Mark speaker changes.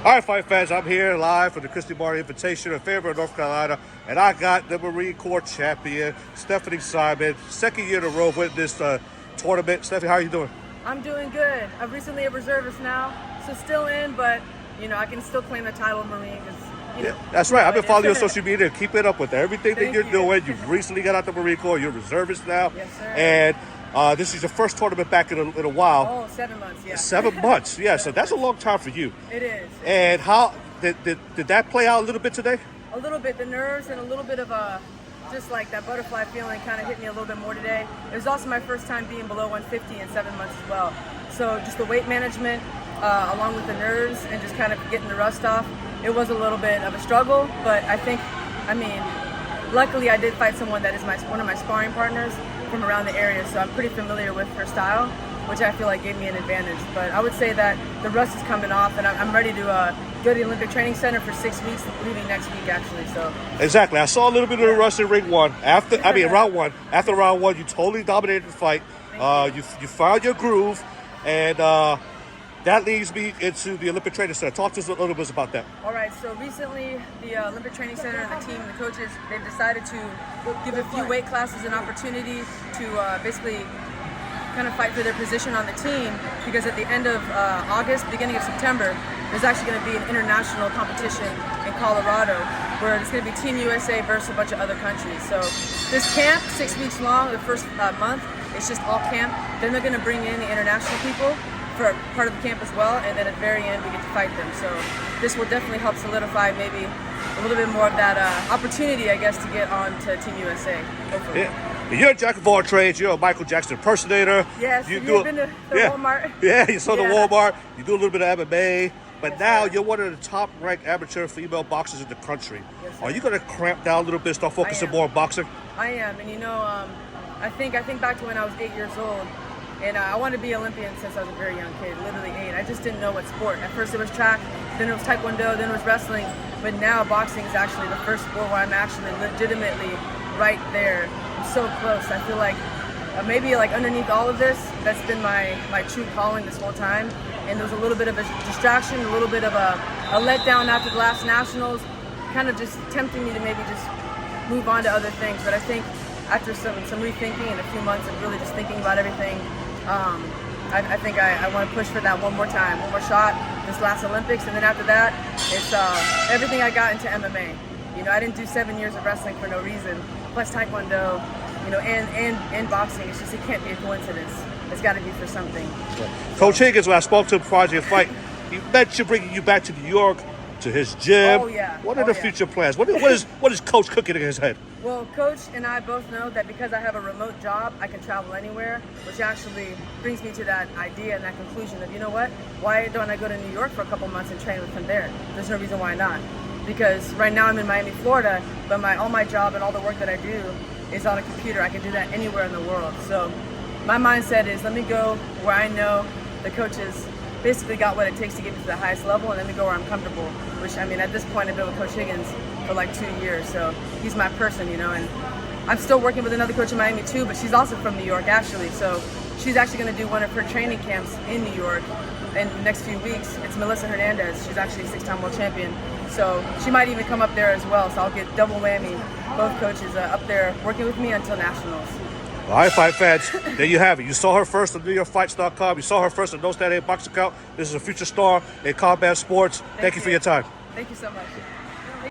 Speaker 1: All right, fight fans, I'm here live for the Christy Martin Invitation in favor of North Carolina, and I got the Marine Corps champion, Stephanie Simon, second year in a row with this tournament. Stephanie, how are you doing?
Speaker 2: I'm doing good. I'm recently a reservist now, so still in, but I can still claim the title of Marine because
Speaker 1: that's right. I've been following you on social media. Keep it up with everything that you're doing. You've recently got out the Marine Corps. You're a reservist now.
Speaker 2: Yes, sir.
Speaker 1: And this is your first tournament back in a while.
Speaker 2: Oh, 7 months, yeah.
Speaker 1: 7 months, yeah. So that's a long time for you.
Speaker 2: It is.
Speaker 1: And how did that play out a little bit today?
Speaker 2: A little bit. The nerves and a little bit of just like that butterfly feeling kind of hit me a little bit more today. It was also my first time being below 150 in 7 months as well. So just the weight management, along with the nerves and just kind of getting the rust off, it was a little bit of a struggle. But luckily I did fight someone that is one of my sparring partners from around the area, so I'm pretty familiar with her style, which I feel like gave me an advantage. But I would say that the rust is coming off, and I'm ready to go to the Olympic Training Center for 6 weeks, leaving next week actually. So
Speaker 1: exactly, I saw a little bit of the rust in ring one. Round one. After round one, you totally dominated the fight. You found your groove, and that leads me into the Olympic Training Center. Talk to us a little bit about that.
Speaker 2: All right, so recently the Olympic Training Center and the team and the coaches, they've decided to give a few weight classes an opportunity to basically kind of fight for their position on the team, because at the end of August, beginning of September, there's actually going to be an international competition in Colorado where it's going to be Team USA versus a bunch of other countries. So this camp, 6 weeks long, the first month, it's just all camp. Then they're going to bring in the international people for part of the camp as well, and then at the very end we get to fight them. So this will definitely help solidify maybe a little bit more of that opportunity, I guess, to get on to Team USA, hopefully.
Speaker 1: Yeah. You're a jack of all trades. You're a Michael Jackson impersonator.
Speaker 2: Yes, you've been to the Walmart.
Speaker 1: Yeah, you saw the Walmart. You do a little bit of MMA, but now you're one of the top-ranked amateur female boxers in the country.
Speaker 2: Yes,
Speaker 1: are you going to cramp down a little bit, start focusing more on boxing?
Speaker 2: I am, and I think back to when I was 8 years old. And I wanted to be Olympian since I was a very young kid, literally 8. I just didn't know what sport. At first it was track, then it was taekwondo, then it was wrestling. But now boxing is actually the first sport where I'm actually legitimately right there. I'm so close. I feel like maybe like underneath all of this, that's been my true calling this whole time. And there was a little bit of a distraction, a little bit of a letdown after the last nationals, kind of just tempting me to maybe just move on to other things. But I think after some rethinking and a few months of really just thinking about everything, I think I want to push for that one more time, one more shot, this last Olympics, and then after that, it's everything I got into MMA. I didn't do 7 years of wrestling for no reason, plus taekwondo, and boxing. It's just, it can't be a coincidence. It's got to be for something.
Speaker 1: Yeah. Coach Higgins, when I spoke to him prior to your fight, he mentioned bringing you back to New York, to his gym.
Speaker 2: Oh, yeah.
Speaker 1: What are the future plans? What is Coach cooking in his head?
Speaker 2: Well, Coach and I both know that because I have a remote job, I can travel anywhere, which actually brings me to that idea and that conclusion of, why don't I go to New York for a couple months and train with him there? There's no reason why not. Because right now I'm in Miami, Florida, but all my job and all the work that I do is on a computer. I can do that anywhere in the world. So my mindset is, let me go where I know the coaches basically got what it takes to get me to the highest level, and let me go where I'm comfortable, which, at this point I've been with Coach Higgins for like 2 years, so he's my person, and I'm still working with another coach in Miami too, but she's also from New York actually, so she's actually going to do one of her training camps in New York in the next few weeks. It's Melissa Hernandez. She's actually a 6-time world champion, so she might even come up there as well, so I'll get double whammy, both coaches up there working with me until nationals.
Speaker 1: All right, fight fans, there you have it. You saw her first on NewYorkFights.com. You saw her first on No Standout box account. This is a future star in combat sports. Thank you for your time.
Speaker 2: Thank you so much.